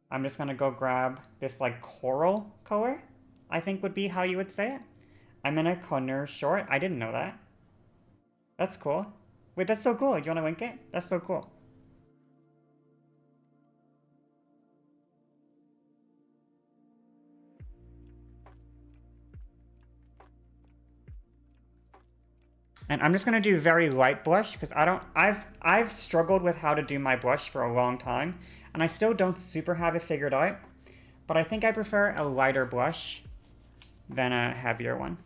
I'm just gonna go grab this like coral color, I think would be how you would say it. I'm in a Contour short. I didn't know that. That's cool. Wait, that's so cool. You wanna link it? That's so cool. And I'm just gonna do very light blush because I've struggled with how to do my blush for a long time, and I still don't super have it figured out. But I think I prefer a lighter blush than a heavier one.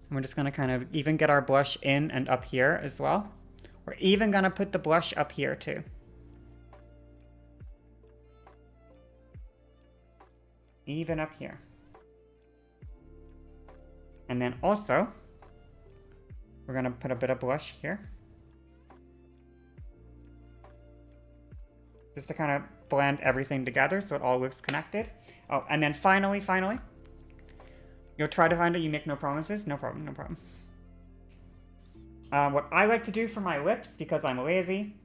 And we're just gonna kind of even get our blush in and up here as well. We're even gonna put the blush up here too. Even up here. And then also, we're gonna put a bit of blush here. Just to kind of blend everything together so it all looks connected. Oh, and then finally, you'll try to find it, you make no promises? No problem, no problem. What I like to do for my lips, because I'm lazy,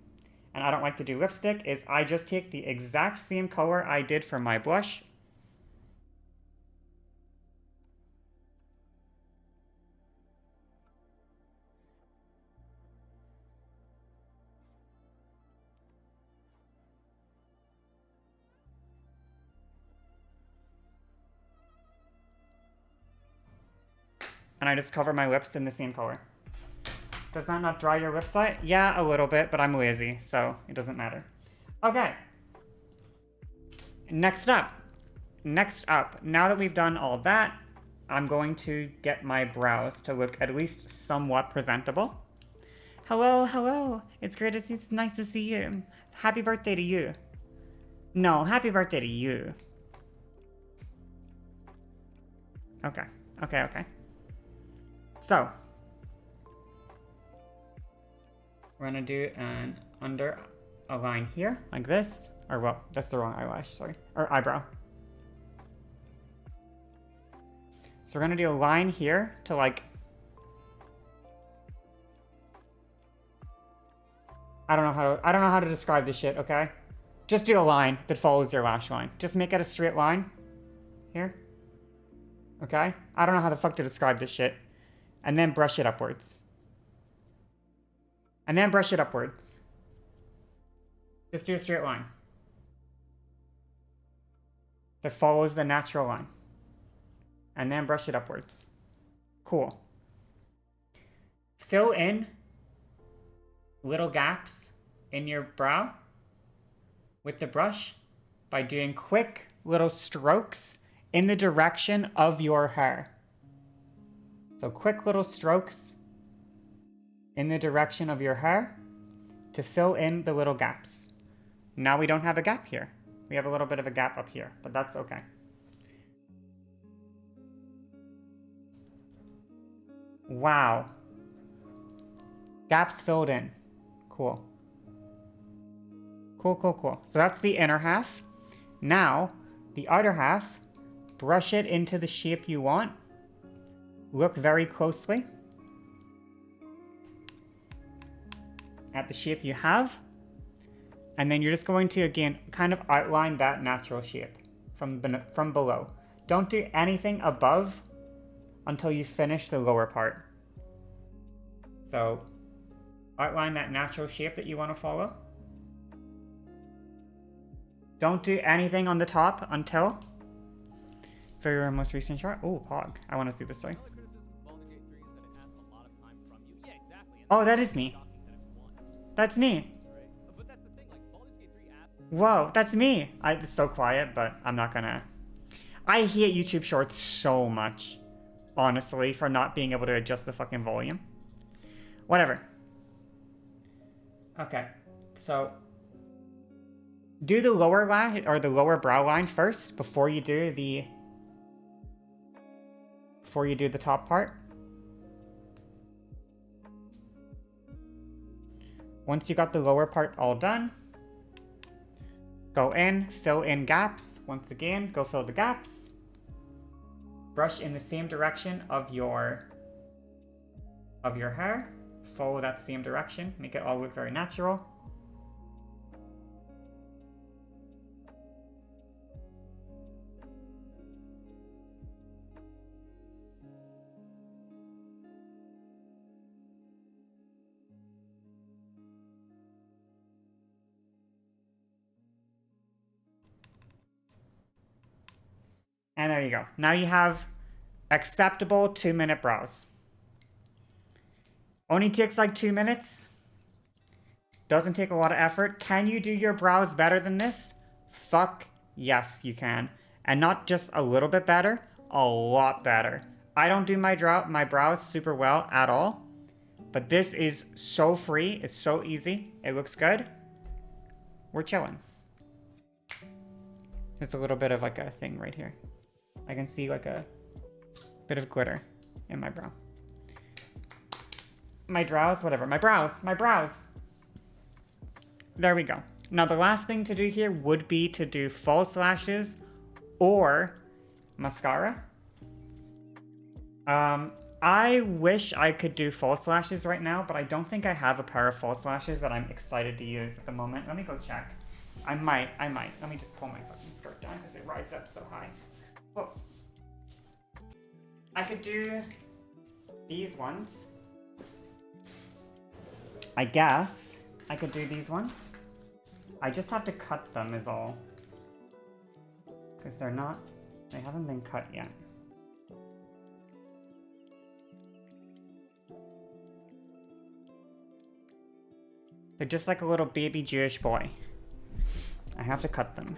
and I don't like to do lipstick, is I just take the exact same color I did for my blush. And I just cover my lips in the same color. Does that not dry your lips out? Yeah, a little bit, but I'm lazy, so it doesn't matter. Okay. Next up, now that we've done all that, I'm going to get my brows to look at least somewhat presentable. Hello, it's nice to see you. Happy birthday to you. No, happy birthday to you. Okay. So, we're gonna do an under a line here, like this. Or well, that's the wrong eyelash, sorry. Or eyebrow. So we're gonna do a line here to like... I don't know how to describe this shit, okay? Just do a line that follows your lash line. Just make it a straight line. Here. Okay? I don't know how the fuck to describe this shit. And then brush it upwards. And then brush it upwards. Just do a straight line that follows the natural line. And then brush it upwards. Cool. fill in little gaps in your brow with the brush by doing quick little strokes in the direction of your hair. So quick little strokes in the direction of your hair to fill in the little gaps. Now we don't have a gap here. We have a little bit of a gap up here, but that's okay. Wow. Gaps filled in. Cool. Cool, cool, cool. So that's the inner half. Now, the outer half, brush it into the shape you want. Look very closely at the shape you have. And then you're just going to, again, kind of outline that natural shape from below. Don't do anything above until you finish the lower part. So, outline that natural shape that you want to follow. Don't do anything on the top until. So your most recent shot? Oh, Pog. I want to see this way. Oh, that is me. That's me. Whoa, that's me. It's so quiet, but I'm not gonna. I hate YouTube Shorts so much, honestly, for not being able to adjust the fucking volume. Whatever. Okay, so do the lower line or the lower brow line first before you do the top part. Once you got the lower part all done, go in, fill in gaps. Once again, go fill the gaps. Brush in the same direction of your hair. Follow that same direction. Make it all look very natural. And there you go. Now you have acceptable 2-minute brows. Only takes like 2 minutes. Doesn't take a lot of effort. Can you do your brows better than this? Fuck yes, you can. And not just a little bit better, a lot better. I don't do my brows super well at all. But this is so free. It's so easy. It looks good. We're chilling. There's a little bit of like a thing right here. I can see like a bit of glitter in my brow. My brows, whatever. My brows. There we go. Now the last thing to do here would be to do false lashes or mascara. I wish I could do false lashes right now, but I don't think I have a pair of false lashes that I'm excited to use at the moment. Let me go check. I might. Let me just pull my fucking skirt down because it rides up so high. Well, I could do these ones. I guess I could do these ones. I just have to cut them is all. Because they haven't been cut yet. They're just like a little baby Jewish boy. I have to cut them.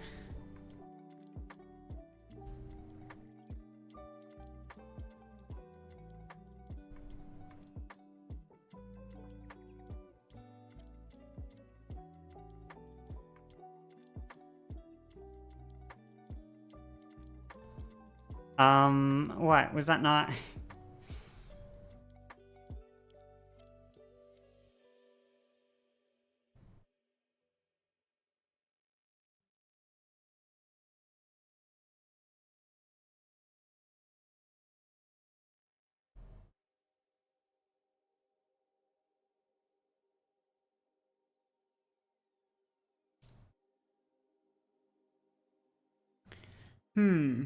What? Was that not? Hmm.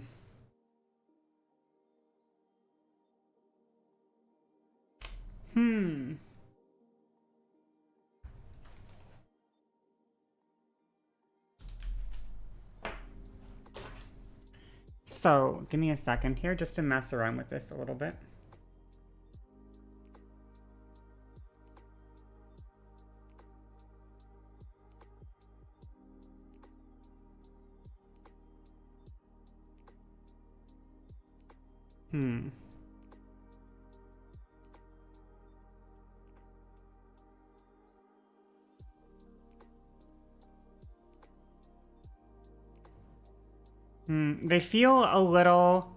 So, give me a second here just to mess around with this a little bit. Hmm. They feel a little...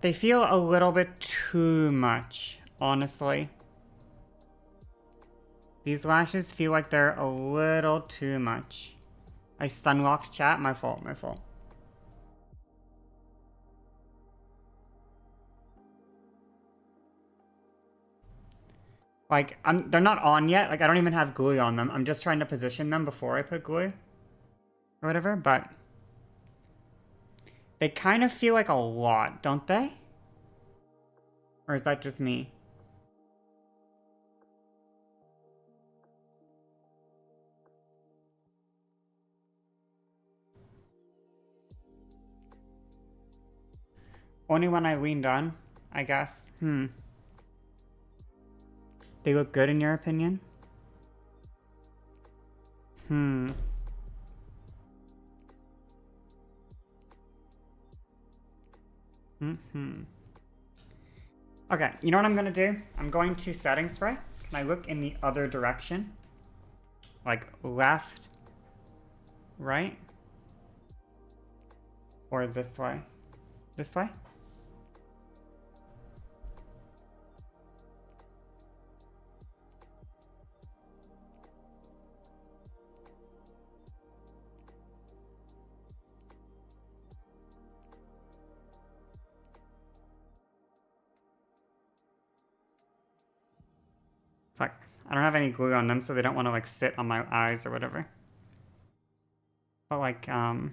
They feel a little bit too much, honestly. These lashes feel like they're a little too much. I stun-locked chat? My fault, my fault. Like, they're not on yet. Like, I don't even have glue on them. I'm just trying to position them before I put glue. Or whatever, but... They kind of feel like a lot, don't they? Or is that just me? Only when I leaned on, I guess. They look good in your opinion? Okay, you know what I'm gonna do? I'm going to setting spray. Can I look in the other direction? Like left, right? Or this way? This way? Fuck. I don't have any glue on them, so they don't want to like sit on my eyes or whatever. But like, well,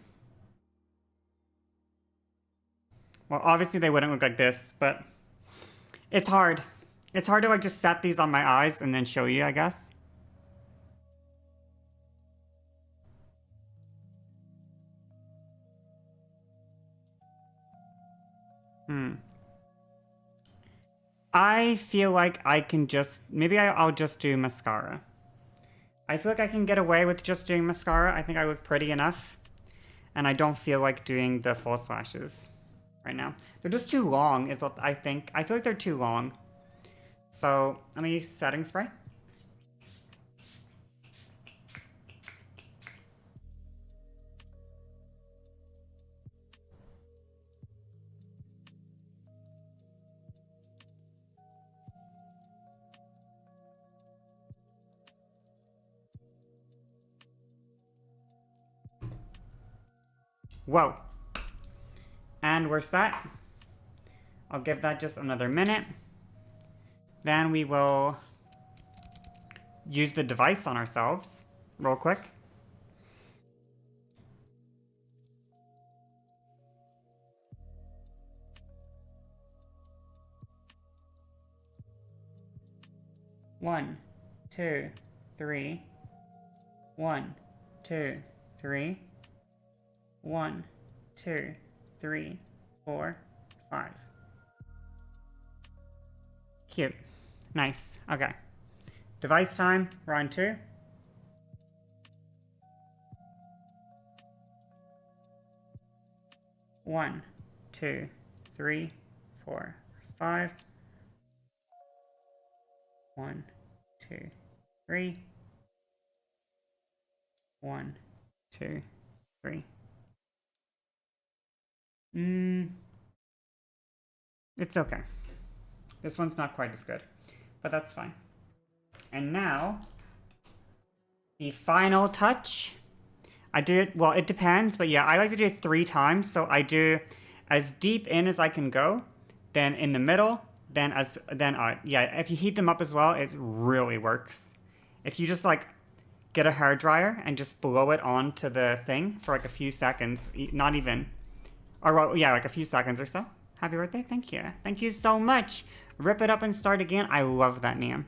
obviously they wouldn't look like this, but it's hard. It's hard to like just set these on my eyes and then show you, I guess. I feel like I can just, maybe I'll just do mascara. I feel like I can get away with just doing mascara. I think I look pretty enough. And I don't feel like doing the false lashes right now. They're just too long is what I think. I feel like they're too long. So let me use setting spray. Whoa. And where's that? I'll give that just another minute. Then we will use the device on ourselves real quick. One, two, three. 1, 2, 3. 1, 2, 3, 4, 5. Cute. Nice. Okay. Device time. We're on 2. One, 2, 3, 4, 5. 1, 2, 3. 1, 2, 3. It's okay. This one's not quite as good, but that's fine. And now, the final touch. I do it, well, it depends, but yeah, I like to do it 3 times. So I do as deep in as I can go, then in the middle, then yeah, if you heat them up as well, it really works. If you just like get a hair dryer and just blow it onto the thing for like a few seconds, not even, or well, yeah, like a few seconds or so. Happy birthday, thank you. Thank you so much. Rip it up and start again. I love that name.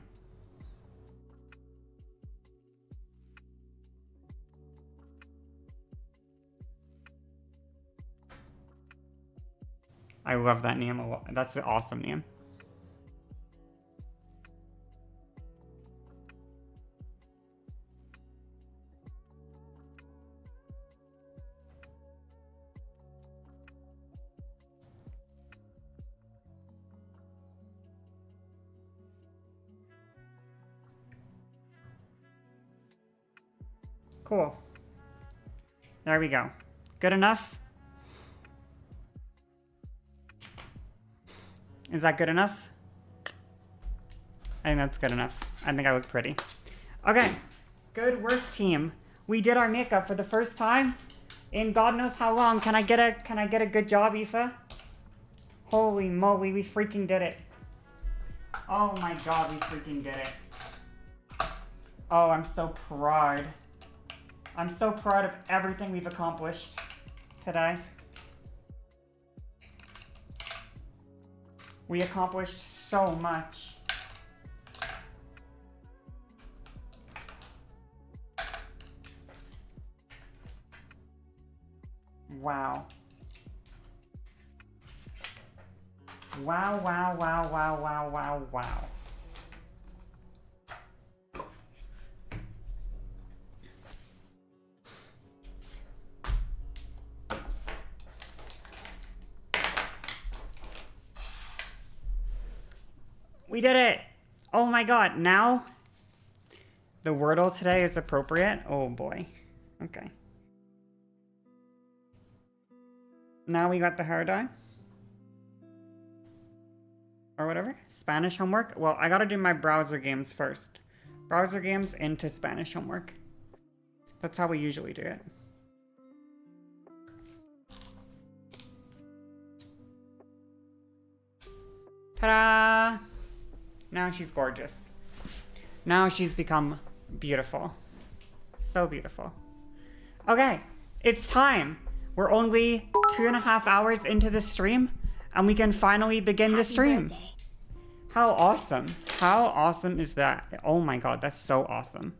I love that name a lot. That's an awesome name. Cool. There we go. Good enough? Is that good enough? I think that's good enough. I think I look pretty. Okay. Good work, team. We did our makeup for the first time in God knows how long. Can I get a good job, Aoife? Holy moly, we freaking did it. Oh my god, we freaking did it. Oh, I'm so proud. I'm so proud of everything we've accomplished today. We accomplished so much. Wow. Wow, wow, wow, wow, wow, wow, wow. We did it! Oh my god, now the Wordle today is appropriate? Oh boy. Okay. Now we got the hard eye. Or whatever. Spanish homework. Well, I gotta do my browser games first. Browser games into Spanish homework. That's how we usually do it. Ta-da! Now she's gorgeous. Now she's become beautiful. So beautiful. Okay, it's time. We're only 2.5 hours into the stream, and we can finally begin the stream. Birthday. How awesome. How awesome is that? Oh my god, that's so awesome.